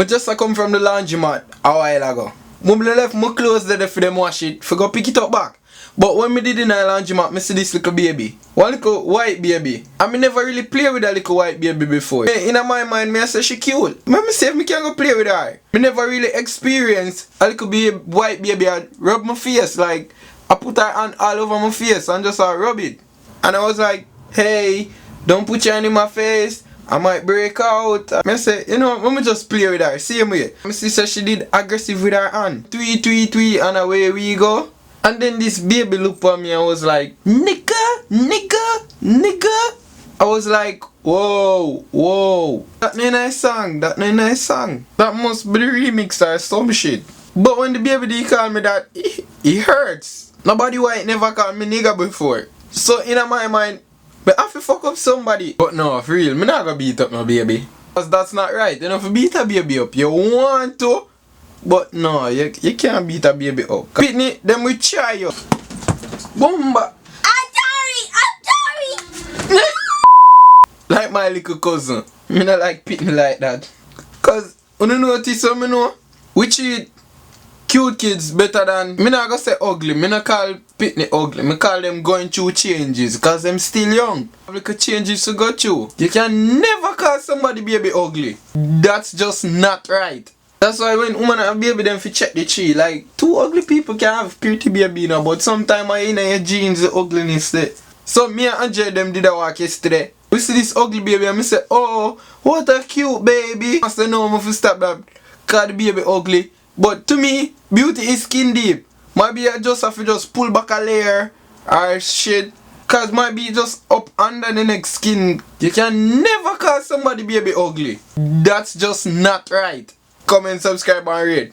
I just come from the laundromat a while ago. I left my clothes there for them wash it, for go pick it up back. But when me did in the laundromat, I see this little baby. One little white baby. And me never really play with a little white baby before. In my mind, I say she cute. Me say if me can go play with her. Me never really experienced a little white baby. I rub my face, like I put her hand all over my face and just rub it. And I was like, hey, don't put your hand in my face. I might break out. I say, you know, let me just play with her. Same way. My sister, she did aggressive with her hand. Twee, and away we go. And then this baby looked at me and was like, nigga. I was like, whoa. That ain't nice song. That must be the remix or some shit. But when the baby did call me that, it hurts. Nobody white never called me nigga before. So in my mind, but I have to fuck up somebody. But no, for real, me not gonna beat up no baby. Because that's not right. You know, if you beat a baby up, you want to. But no, you can't beat a baby up. Pitney, then we try you. Bomba. I'm sorry. Like my little cousin. Me not like Pitney like that. Cause, you notice what me know? We treat cute kids better than, me not gonna say ugly, me not call Pitney ugly, me call them going through changes cause them still young. Little changes to go through. You can never call somebody baby ugly. That's just not right. That's why when woman have baby them fi check the tree. Like 2 ugly people can have pretty baby now, but sometimes I in your genes the ugliness there. So me and Andre them did a walk yesterday. We see this ugly baby and me say, oh, what a cute baby. I say no, I fi stop that cause the baby ugly. But to me, beauty is skin deep. Maybe I just have to just pull back a layer or shit. Cause maybe just up under the next skin. You can never call somebody baby ugly. That's just not right. Comment, subscribe and rate.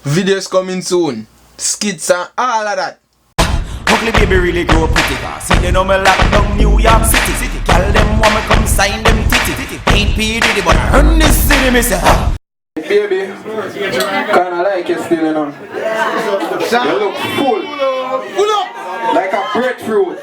Videos coming soon. Skits and all of that. Ugly baby really grow pretty. See they know me lock down New York City. Tell them want me come sign them titty. Ain't P Diddy but I run this city me say ha. Baby, kinda like you still, you know. You look full. Like a breadfruit.